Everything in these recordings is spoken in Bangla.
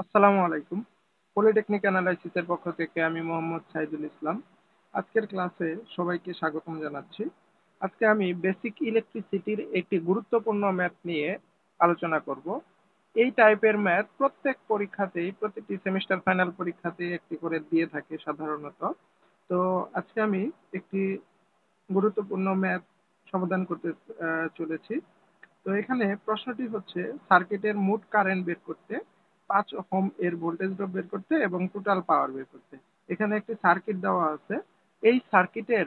আসসালামু আলাইকুম। পলিটেকনিক অ্যানালাইসিসের পক্ষ থেকে আমি মোহাম্মদ সাইদুল ইসলাম। আজকের ক্লাসে সবাইকে স্বাগতম জানাচ্ছি। আজকে আমি বেসিক ইলেকট্রিসিটির একটি গুরুত্বপূর্ণ ম্যাথ নিয়ে আলোচনা করব। এই টাইপের ম্যাথ প্রত্যেক পরীক্ষাতেই, প্রতিটি সেমিস্টার ফাইনাল পরীক্ষাতেই একটি করে দিয়ে থাকে সাধারণত। তো আজকে আমি একটি গুরুত্বপূর্ণ ম্যাথ সমাধান করতে চলেছি। তো এখানে প্রশ্নটি হচ্ছে সার্কিটের মোট কারেন্ট বের করতে, 5 ওহম এর ভোল্টেজ ড্রপ বের করতে এবং টোটাল পাওয়ার বের করতে। এখানে একটি সার্কিট দেওয়া আছে। এই সার্কিটের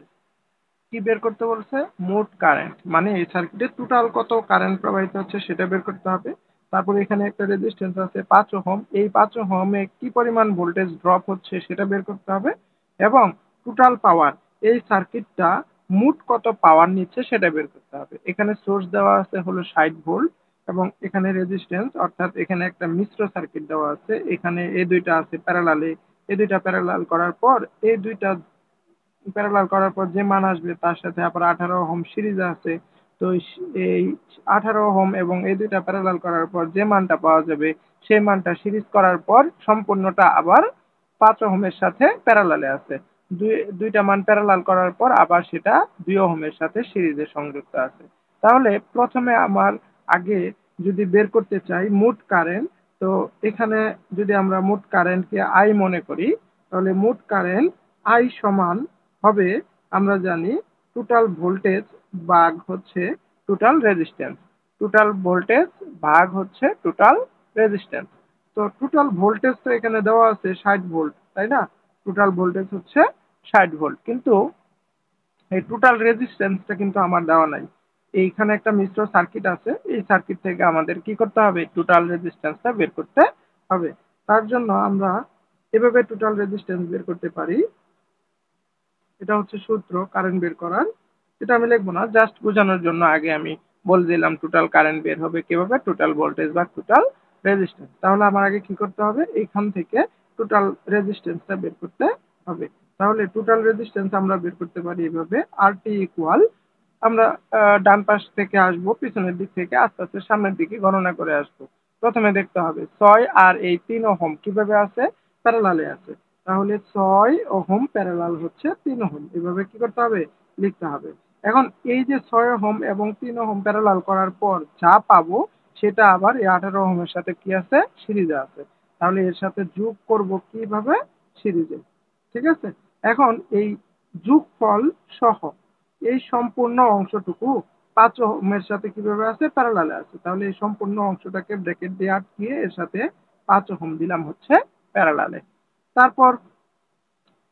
কি বের করতে বলছে? মোট কারেন্ট, মানে এই সার্কিটে টোটাল কত কারেন্ট প্রবাহিত হচ্ছে সেটা বের করতে হবে। তারপরে এখানে একটা রেজিস্ট্যান্স আছে 5 ওহম, এই 5 ওহমে কি পরিমাণ ভোল্টেজ ড্রপ হচ্ছে সেটা বের করতে হবে। এবং টোটাল পাওয়ার, এই সার্কিটটা মোট কত পাওয়ার নিচ্ছে সেটা বের করতে হবে। এখানে সোর্স দেওয়া আছে হলো 60 ভোল্ট, এবং এখানে রেজিস্ট্যান্স, অর্থাৎ এখানে একটা মিশ্র সার্কিট দেওয়া আছে। এখানে এই দুইটা আছে প্যারালালে, এই দুইটা প্যারালাল করার পর এই দুইটা প্যারালাল করার পর যে মান আসবে তার সাথে আবার 18 ওহম সিরিজ আছে। তো এই 18 ওহম এবং এই দুইটা প্যারালাল করার পর যে মানটা পাওয়া যাবে সেই মানটা সিরিজ করার পর সম্পূর্ণটা আবার 5 ওহমের সাথে প্যারালালে আছে। দুইটা মান প্যারালাল করার পর আবার সেটা 2 ওহমের সাথে সিরিজে সংযুক্ত আছে। তাহলে প্রথমে আমার আগে যদি বের করতে চাই মোট কারেন্ট, তো এখানে যদি আমরা মোট কারেন্টকে আই মনে করি, তাহলে মোট কারেন্ট আই সমান হবে, আমরা জানি, টোটাল ভোল্টেজ ভাগ হচ্ছে টোটাল রেজিস্ট্যান্স। টোটাল ভোল্টেজ ভাগ হচ্ছে টোটাল রেজিস্ট্যান্স। তো টোটাল ভোল্টেজ তো এখানে দেওয়া আছে 60 ভোল্ট, তাই না? টোটাল ভোল্টেজ হচ্ছে 60 ভোল্ট, কিন্তু এই টোটাল রেজিস্ট্যান্সটা কিন্তু আমার দেওয়া নাই। এইখানে একটা মিশ্র সার্কিট আছে, এই সার্কিট থেকে আমাদের কি করতে হবে? টোটাল রেজিস্ট্যান্সটা বের করতে হবে। তার জন্য আমরা এভাবে টোটাল রেজিস্ট্যান্স বের করতে পারি। এটা হচ্ছে সূত্র কারেন্ট বের করার। এটা আমি লিখবো না, জাস্ট বোঝানোর জন্য আগে আমি বলে দিলাম টোটাল কারেন্ট বের হবে কিভাবে, টোটাল ভোল্টেজ বা টোটাল রেজিস্ট্যান্স। তাহলে আমার আগে কি করতে হবে? এখান থেকে টোটাল রেজিস্ট্যান্সটা বের করতে হবে। তাহলে টোটাল রেজিস্ট্যান্স আমরা বের করতে পারি এভাবে, আর টি ইকুয়াল, আমরা ডান পাশ থেকে আসবো, পিছনের দিক থেকে আস্তে আস্তে সামনের দিকে গণনা করে আসবো। প্রথমে দেখতে হবে 6 আর এই 3 ওহম কিভাবে আছে? প্যারালালে আছে। তাহলে 6 ওহম প্যারালাল হচ্ছে 3 ওহম, এভাবে কি করতে হবে? লিখতে হবে। এখন এই যে 6 ওহম এবং 3 ওহম প্যারালাল করার পর যা পাবো সেটা আবার এই 18 ওহমের সাথে কি আছে? সিরিজে আছে। তাহলে এর সাথে যোগ করব কিভাবে? সিরিজে। ঠিক আছে? এখন এই যোগফল সহ এই সম্পূর্ণ অংশটুকু 5 ওহমের সাথে কিভাবে আছে? প্যারালালে আছে। তাহলে এই সম্পূর্ণ অংশটাকে ব্র্যাকেট দিয়ে আটকিয়ে এর সাথে 5 ওহম দিলাম হচ্ছে প্যারালালে। তারপর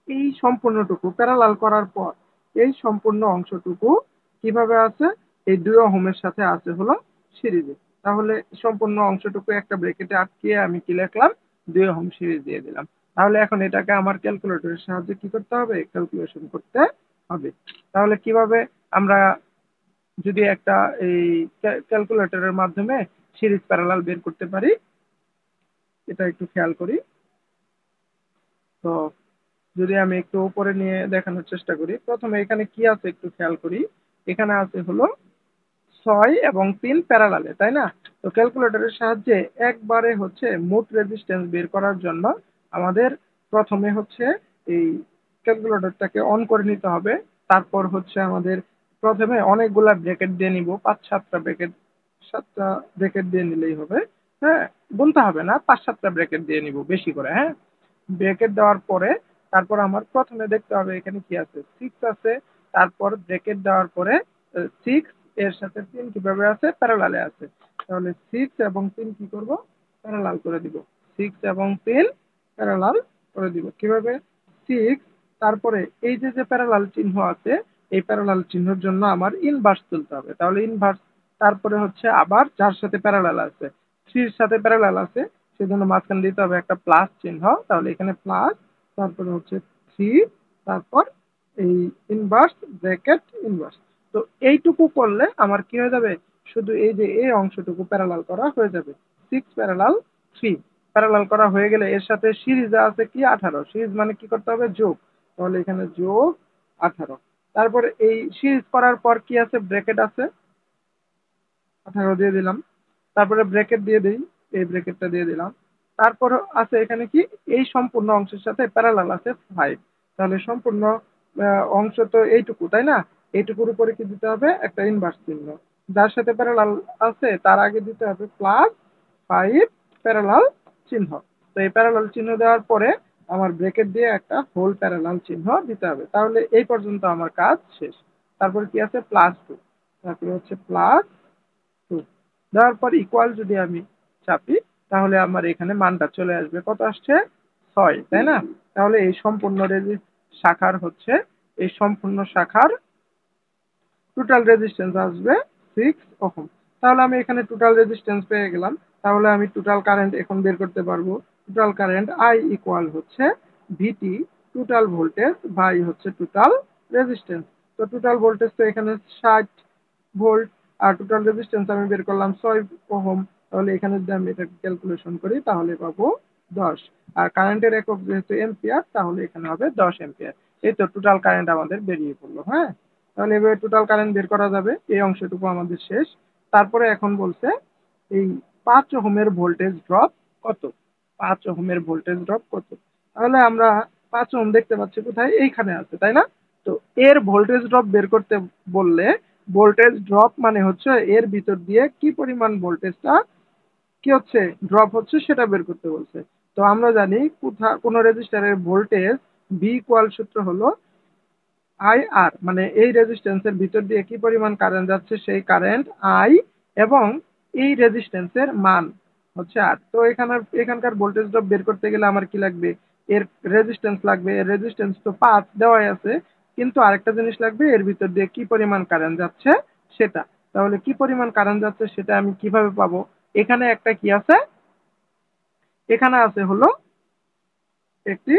এই সম্পূর্ণটুকু প্যারালাল করার পর এই সম্পূর্ণ অংশটুকু কিভাবে আছে? এই 2 ওহমের সাথে আছে হলো সিরিজে। তাহলে সম্পূর্ণ অংশটুকু একটা ব্র্যাকেটে আটকিয়ে আমি কি লিখলাম? 2 ওহম সিরিজ দিয়ে দিলাম। তাহলে এখন এটাকে আমার ক্যালকুলেটরের সাহায্যে কি করতে হবে? ক্যালকুলেশন করতে হবে। তাহলে কিভাবে আমরা যদি একটা এই ক্যালকুলেটরের মাধ্যমে সিরিজ প্যারালাল বের করতে পারি, এটা একটু খেয়াল করি। তো যদি আমি একটু উপরে নিয়ে দেখানোর চেষ্টা করি, প্রথমে এখানে কি আছে একটু খেয়াল করি। এখানে আছে হলো 6 এবং 3 প্যারালালে, তাই না? তো ক্যালকুলেটরের সাহায্যে একবারে হচ্ছে মোট রেজিস্ট্যান্স বের করার জন্য আমাদের প্রথমে হচ্ছে এই ক্যালকুলেটরটাকে অন করে নিতে হবে। তারপর হচ্ছে আমাদের প্রথমে অনেকগুলা ব্র্যাকেট দিয়ে নিব, 5-7টা ব্র্যাকেট, 7টা ব্র্যাকেট দিয়ে নিলেই হবে। হ্যাঁ, গুনতে হবে না, 5-7টা ব্র্যাকেট দিয়ে নিব বেশি করে। হ্যাঁ, ব্র্যাকেট দেওয়ার পরে তারপর আমার প্রথমে দেখতে হবে এখানে কি আছে, 6 আছে। তারপর ব্র্যাকেট দেওয়ার পরে 6 এর সাথে 3 কিভাবে আছে? প্যারালালে আছে। তাহলে 6 এবং 3 কি করব? প্যারালাল করে দিব। 6 এবং 3 প্যারালাল করে দিব কিভাবে? 6, তারপরে এই যে যে প্যারালাল চিহ্ন আছে, এই প্যারালাল চিহ্নের জন্য আমার ইনভার্স তুলতে হবে। তাহলে ইনভার্স, তারপরে হচ্ছে আবার যার সাথে প্যারালাল আছে, 3 এর সাথে প্যারালাল আছে, সেজন্য মাঝখানে দিতে হবে একটা প্লাস চিহ্ন। তাহলে এখানে প্লাস, তারপরে হচ্ছে 3, তারপর এই ইনভার্স ব্র্যাকেট ইনভার্স। তো এইটুকু করলে আমার কি হয়ে যাবে? শুধু এই যে এই অংশটুকু প্যারালাল করা হয়ে যাবে। 6 প্যারালাল 3 প্যারালাল করা হয়ে গেলে এর সাথে সিরিজে আছে কি? 18। সিরিজ মানে কি করতে হবে? যোগ। তাহলে এখানে যোগ 18। তারপরে এই সিরিজ করার পর কি আছে? ব্র্যাকেট আছে, 18 দিয়ে দিলাম। তারপরে ব্র্যাকেট দিয়ে দিই, এই ব্র্যাকেটটা দিয়ে দিলাম। তারপর আছে এখানে কি এই সম্পূর্ণ অংশের সাথে প্যারালাল আছে 5। তাহলে সম্পূর্ণ অংশ তো এইটুকু, তাই না? এইটুকুর উপরে কি দিতে হবে? একটা ইনভার্স চিহ্ন। যার সাথে প্যারালাল আছে তার আগে দিতে হবে +5 প্যারালাল চিহ্ন। তো এই প্যারালাল চিহ্ন দেওয়ার পরে আমার ব্রেকেট দিয়ে একটা হোল প্যারালাল চিহ্ন দিতে হবে। তাহলে এই পর্যন্ত আমার কাজ শেষ। তারপর কি আছে? +2। তারপরে হচ্ছে +2 দেওয়ার পর ইকুয়াল যদি আমি চাপি তাহলে আমার এখানে মানটা চলে আসবে। কত আসছে? 6, তাই না? তাহলে এই সম্পূর্ণ শাখার হচ্ছে এই সম্পূর্ণ শাখার টোটাল রেজিস্ট্যান্স আসবে 6 ওহম। তাহলে আমি এখানে টোটাল রেজিস্ট্যান্স পেয়ে গেলাম। তাহলে আমি টোটাল কারেন্ট এখন বের করতে পারবো। টোটাল কারেন্ট I ইকুয়াল হচ্ছে ভিটি টোটাল ভোল্টেজ বাই হচ্ছে টোটাল রেজিস্ট্যান্স। তো টোটাল ভোল্টেজ তো এখানে 60 ভোল্ট, আর টোটাল রেজিস্ট্যান্স আমি বের করলাম 6 ওহম। তাহলে এখানে যদি আমি এটা ক্যালকুলেশন করি তাহলে পাবো 10। আর কারেন্টের একক যেহেতু এম্পিয়ার তাহলে এখানে হবে 10 এম্পিয়ার। এই তো টোটাল কারেন্ট আমাদের বেরিয়ে পড়লো। হ্যাঁ, তাহলে এভাবে টোটাল কারেন্ট বের করা যাবে। এই অংশটুকু আমাদের শেষ। তারপরে এখন বলছে এই 5 ওহমের ভোল্টেজ ড্রপ কত? 5 ওহমের ভোল্টেজ ড্রপ কত? তাহলে আমরা 5 ওহম দেখতে পাচ্ছি কোথায়? এইখানে আছে, তাই না? তো এর ভোল্টেজ ড্রপ বের করতে বললে ভোল্টেজ ড্রপ মানে হচ্ছে এর ভিতর দিয়ে কি পরিমাণ ভোল্টেজটা কি হচ্ছে ড্রপ হচ্ছে সেটা বের করতে বলছে। তো আমরা জানি কোন রেজিস্টারের ভোল্টেজ ভি ইকুয়াল সূত্র হলো আই আর, মানে এই রেজিস্ট্যান্সের ভিতর দিয়ে কি পরিমাণ কারেন্ট যাচ্ছে সেই কারেন্ট আই, এবং এই রেজিস্ট্যান্সের মান হচ্ছে আর। তো এখানকার ভোল্টেজ ড্রপ বের করতে গেলে আমার কি লাগবে? এর রেজিস্ট্যান্স লাগবে। এর রেজিস্ট্যান্স তো 5 দেওয়াই আছে, কিন্তু আরেকটা জিনিস লাগবে, এর ভিতর দিয়ে কি পরিমাণ কারেন্ট যাচ্ছে সেটা। তাহলে কি পরিমাণ কারেন্ট যাচ্ছে সেটা আমি কিভাবে পাবো? এখানে একটা কি আছে? এখানে আছে হলো একটি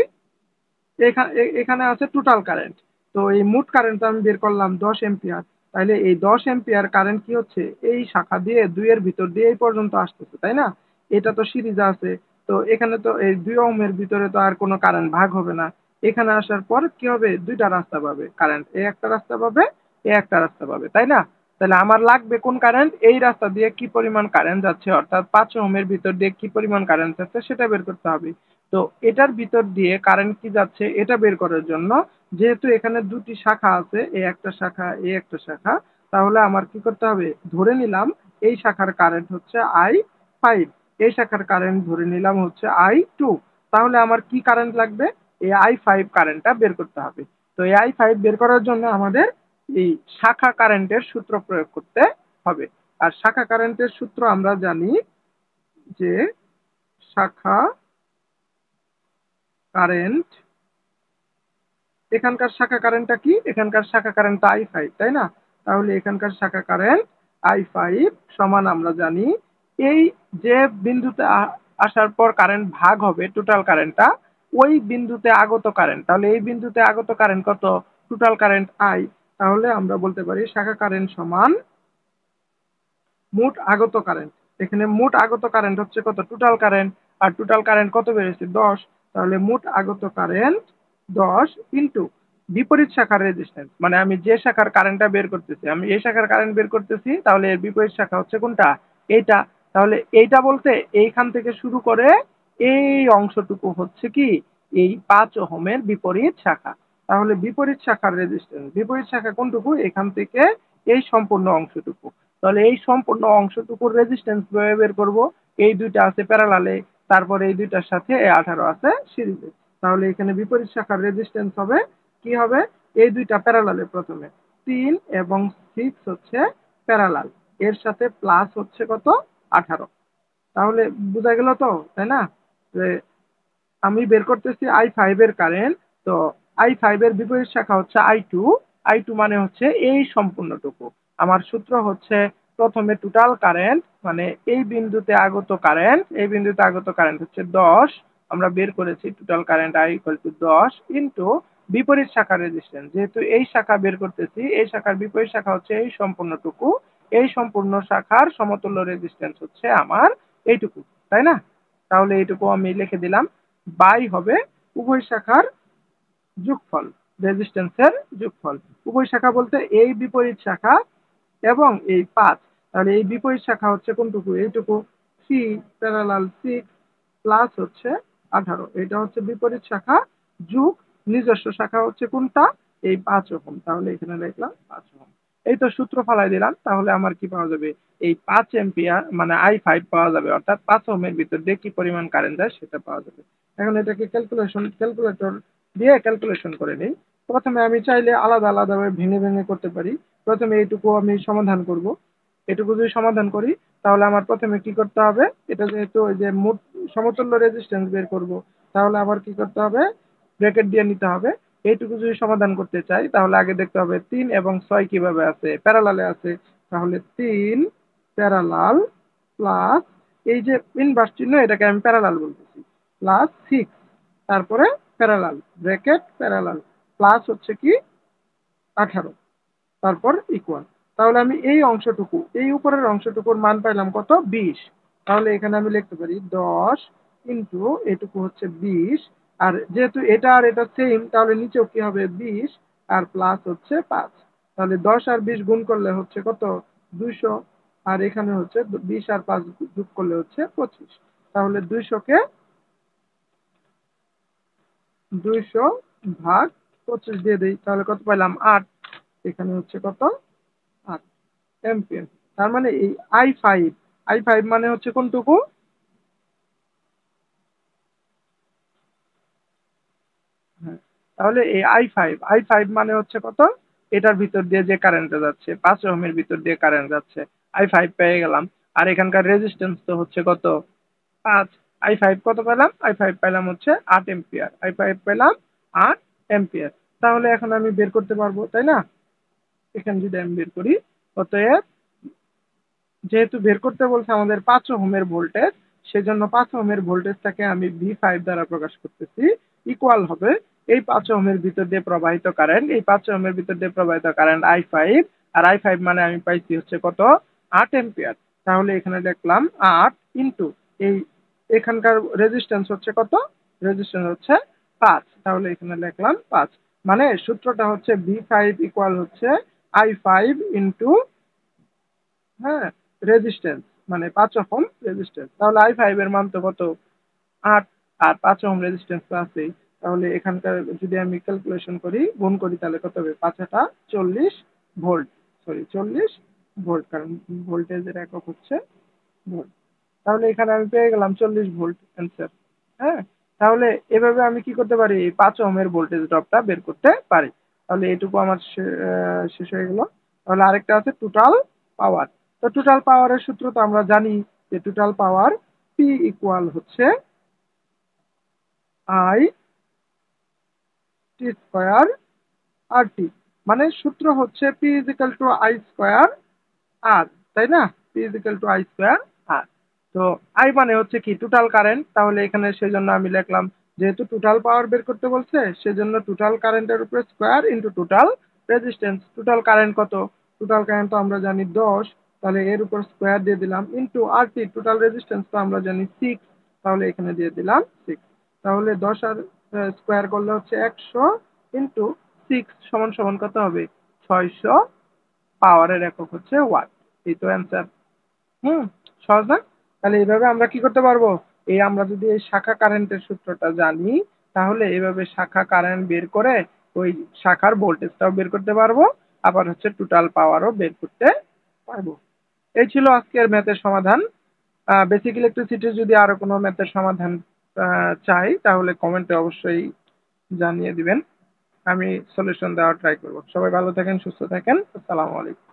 এখানে আছে টোটাল কারেন্ট। তো এই মোট কারেন্ট আমি বের করলাম 10 এম্পিয়ার। তাহলে এই 10 এম্পিয়ার কারেন্ট কি হচ্ছে? এই শাখা দিয়ে 2 এর ভিতর দিয়ে এই পর্যন্ত আসতেছে, তাই না? এটা তো সিরিজে আছে। তো এখানে তো এই 2 ওহমের ভিতরে তো আর কোনো কারেন্ট ভাগ হবে না। এখানে আসার পর কি হবে? দুইটা রাস্তা পাবে কারেন্ট। এই একটা রাস্তা পাবে, এই একটা রাস্তা পাবে, তাই না? তাহলে আমার লাগবে কোন কারেন্ট? এই রাস্তা দিয়ে কি পরিমাণ কারেন্ট যাচ্ছে, অর্থাৎ 5 ওহমের ভিতর দিয়ে কি পরিমাণ কারেন্ট যাচ্ছে সেটা বের করতে হবে। তো এটার ভিতর দিয়ে কারেন্ট কি যাচ্ছে এটা বের করার জন্য, যেহেতু এখানে দুটি শাখা আছে, এই একটা শাখা এই একটা শাখা, তাহলে আমার কি করতে হবে? ধরে নিলাম এই শাখার কারেন্ট হচ্ছে I5, এই শাখার কারেন্ট ধরে নিলাম হচ্ছে I2। তাহলে আমার কি কারেন্ট লাগবে? এই I5 কারেন্টটা বের করতে হবে। তো এই I5 বের করার জন্য আমাদের এই শাখা কারেন্টের সূত্র প্রয়োগ করতে হবে। আর শাখা কারেন্টের সূত্র আমরা জানি যে শাখা কারেন্ট, এখানকার শাখা কারেন্টটা কি? এখানকার শাখা কারেন্ট I5, তাই না? তাহলে এখানকার শাখা কারেন্ট I5 সমান আমরা জানি এই যে বিন্দুতে আসার পর কারেন্ট ভাগ হবে টোটাল কারেন্টটা, ওই বিন্দুতে আগত কারেন্ট। তাহলে এই বিন্দুতে আগত কারেন্ট কত? Total current I। তাহলে আমরা বলতে পারি শাখা কারেন্ট সমান মোট আগত কারেন্ট। এখানে মোট আগত কারেন্ট হচ্ছে কত? Total current. আর টোটাল কারেন্ট কত বেরিয়েছে? 10। তাহলে মোট আগত কারেন্ট 10 ইন্টু বিপরীত শাখার রেজিস্ট্যান্স, মানে আমি যে শাখার কারেন্টটা বের করতেছি, আমি এই শাখার কারেন্ট বের করতেছি, তাহলে এর বিপরীত শাখা হচ্ছে কোনটা? এইটা। তাহলে এইটা বলতে এইখান থেকে শুরু করে এই অংশটুকু হচ্ছে কি এই 5 ওহমের বিপরীত শাখা। তাহলে বিপরীত শাখার রেজিস্ট্যান্স, বিপরীত শাখা কোনটুকু? এখান থেকে এই সম্পূর্ণ অংশটুকু। তাহলে এই সম্পূর্ণ অংশটুকুর রেজিস্ট্যান্স বের করব। এই দুইটা আছে প্যারালালে, তারপরে এই দুইটার সাথে এই 18 আছে সিরিজে। তাহলে এখানে বিপরীত শাখার রেজিস্ট্যান্স হবে কি হবে? এই দুইটা প্যারালালে, প্রথমে 3 এবং 6 হচ্ছে প্যারালাল, এর সাথে প্লাস হচ্ছে কত? 18। তাহলে বোঝা গেল তো, তাই না? যে আমি বের করতেছি I5 এর কারেন্ট। তো I5 এর বিপরীত শাখা হচ্ছে I2। I2 মানে হচ্ছে এই সম্পূর্ণটুকু। আমার সূত্র হচ্ছে প্রথমে টোটাল কারেন্ট, মানে এই বিন্দুতে আগত কারেন্ট, এই বিন্দুতে আগত কারেন্ট হচ্ছে 10, আমরা বের করেছি total current I equal to 10 into বিপরীত শাখার রেজিস্ট্যান্স। যেহেতু এই শাখা বের করতেছি, এই শাখার বিপরীত শাখা হচ্ছে এই সম্পূর্ণটুকু, এই সম্পূর্ণ শাখার সমতুল্য রেজিস্ট্যান্স হচ্ছে আমার এইটুকু, তাই না? তাহলে এইটুকু আমি লিখে দিলাম। বাই হবে উভয় শাখার যোগফল, রেজিস্ট্যান্সের যোগফল। উভয় শাখা বলতে এই বিপরীত শাখা এবং এই 5। তাহলে এই বিপরীত শাখা হচ্ছে কোনটুকু? এইটুকু। 3 প্যারালাল 6 প্লাস হচ্ছে 18, এটা হচ্ছে বিপরীত শাখা যুগ নিজস্ব শাখা হচ্ছে কোনটা, এই 5 ওহম। তাহলে এখানে লিখলাম 5 ওহম। এই তো সূত্র ফালাই দিলাম, তাহলে আমার কি পাওয়া যাবে, এই 5 এম্পিয়ার মানে I5 পাওয়া যাবে, অর্থাৎ 5 ওহমের ভিতর দিয়ে কি পরিমাণ কারেন্ট যায় সেটা পাওয়া যাবে। এখন এটাকে ক্যালকুলেটর দিয়ে ক্যালকুলেশন করে নিই। প্রথমে আমি চাইলে আলাদা আলাদা ভাবে ভেঙে ভেঙে করতে পারি। প্রথমে এইটুকু আমি সমাধান করব। এটুকু যদি সমাধান করি তাহলে আমার প্রথমে কি করতে হবে, এটা যেহেতু ওই যে মোট সমতুল্য রেজিস্ট্যান্স বের করব, তাহলে আবার কি করতে হবে, ব্র্যাকেট দিয়ে নিতে হবে। এইটুকু যদি সমাধান করতে চাই তাহলে আগে দেখতে হবে 3 এবং 6 কিভাবে আছে, প্যারালালে আছে। তাহলে 3 প্যারালাল প্লাস, এই যে ইনভার্স চিহ্ন এটাকে আমি প্যারালাল বলতেছি, প্লাস 6, তারপরে প্যারালাল ব্র্যাকেট প্যারালাল প্লাস হচ্ছে কি 18, তারপর ইকুয়াল। তাহলে আমি এই অংশটুকু, এই উপরের অংশটুকুর মান পাইলাম কত, 20। তাহলে এখানে আমি লিখতে পারি 10 ইন্টু এটুকু হচ্ছে 20। আর যেহেতু এটা আর এটা সেম, তাহলে নিচেও কি হবে 20 আর প্লাস হচ্ছে 5। তাহলে 10 আর 20 গুণ করলে হচ্ছে কত, 200। আর এখানে হচ্ছে 20 আর 5 যোগ করলে হচ্ছে 25। তাহলে 200 ভাগ 25 দিয়ে দিই, তাহলে কত পাইলাম, 8। এখানে হচ্ছে কত, 8 এম্পিয়ার। তার মানে এই I5 মানে হচ্ছে কোনটুকু, হ্যাঁ, তাহলে এই I5 মানে হচ্ছে কত, এটার ভিতর দিয়ে যে কারেন্টটা যাচ্ছে, 5 ওহমের ভিতর দিয়ে কারেন্ট যাচ্ছে, I5 পেয়ে গেলাম। আর এখানকার রেজিস্ট্যান্স তো হচ্ছে কত, 5। I5 কত পেলাম, I5 পেলাম হচ্ছে 8 এম্পিয়ার, I5 পেলাম 8 এম্পিয়ার। তাহলে এখন আমি বের করতে পারবো, তাই না? এখানে যদি আমি বের করি, অতএব যেহেতু বের করতে বলছে আমাদের 5 ওহমের ভোল্টেজ, সেজন্য 5 ওহমের ভোল্টেজটাকে আমি V5 দ্বারা প্রকাশ করতেছি, ইকুয়াল হবে এই 5 ওহমের ভিতর দিয়ে প্রবাহিত কারেন্ট, এই 5 ওহমের ভিতর দিয়ে প্রবাহিত কারেন্ট I5। আর I5 মানে আমি পাইছি হচ্ছে কত, 8 এম্পিয়ার। তাহলে এখানে লিখলাম 8 ইন্টু এই, এখানকার রেজিস্ট্যান্স হচ্ছে কত, রেজিস্ট্যান্স হচ্ছে 5। তাহলে এখানে লিখলাম 5। মানে সূত্রটা হচ্ছে V5 ইকুয়াল হচ্ছে I5 ইন্টু, হ্যাঁ, রেজিস্ট্যান্স, মানে 5 ওহম রেজিস্ট্যান্স। তাহলে I5 এর মান তো কত, 8। আর 5 ওহম রেজিস্ট্যান্স তো আছেই। তাহলে এখানকার যদি আমি ক্যালকুলেশন করি, গুণ করি, তাহলে কত হবে, 5 40 ভোল্ট, সরি 40 ভোল্ট, কারণ ভোল্টেজের একক হচ্ছে ভোল্ট। তাহলে এখানে আমি পেয়ে গেলাম 40 ভোল্ট অ্যান্সার। হ্যাঁ, তাহলে এভাবে আমি কি করতে পারি, এই 5 ওহমের ভোল্টেজ ড্রপটা বের করতে পারি। তাহলে এটুকু আমার শেষ হয়ে গেল। তাহলে আরেকটা আছে টোটাল পাওয়ার। তো টোটাল পাওয়ারের সূত্র তো আমরা জানি, যে টোটাল পাওয়ার পি ইকুয়াল হচ্ছে I T square R T. মানে সূত্র হচ্ছে P equal to I square R, তাই না, P equal to I square R. তো আই মানে হচ্ছে কি, টোটাল কারেন্ট। তাহলে এখানে সেজন্য আমি লিখলাম, যেহেতু টোটাল পাওয়ার বের করতে বলছে, সেজন্য টোটাল কারেন্টের উপরে square into total resistance. Total current কত, টোটাল কারেন্ট তো আমরা জানি 10, তাহলে এর উপর স্কোয়ার দিয়ে দিলাম, ইন্টু আর টি টোটাল রেজিস্ট্যান্স তো আমরা জানি 6, তাহলে এখানে দিয়ে দিলাম 6। তাহলে 10 আর স্কোয়ার করলে হচ্ছে 100 ইন্টু 6 সমান সমান কত হবে, 600। পাওয়ারের একক হচ্ছে ওয়াট। এই তো অ্যান্সার। হুম, সহজ না? তাহলে এইভাবে আমরা কি করতে পারবো, এই আমরা যদি এই শাখা কারেন্টের সূত্রটা জানি, তাহলে এইভাবে শাখা কারেন্ট বের করে ওই শাখার ভোল্টেজটাও বের করতে পারবো, আবার হচ্ছে টোটাল পাওয়ারও বের করতে পারবো। এই ছিল আজকের ম্যাথের সমাধান। বেসিক ইলেকট্রিসিটির যদি আরো কোনো ম্যাথের সমাধান চাই, তাহলে কমেন্টে অবশ্যই জানিয়ে দিবেন, আমি সলিউশন দেওয়ার ট্রাই করবো। সবাই ভালো থাকেন, সুস্থ থাকেন, আসসালামু আলাইকুম।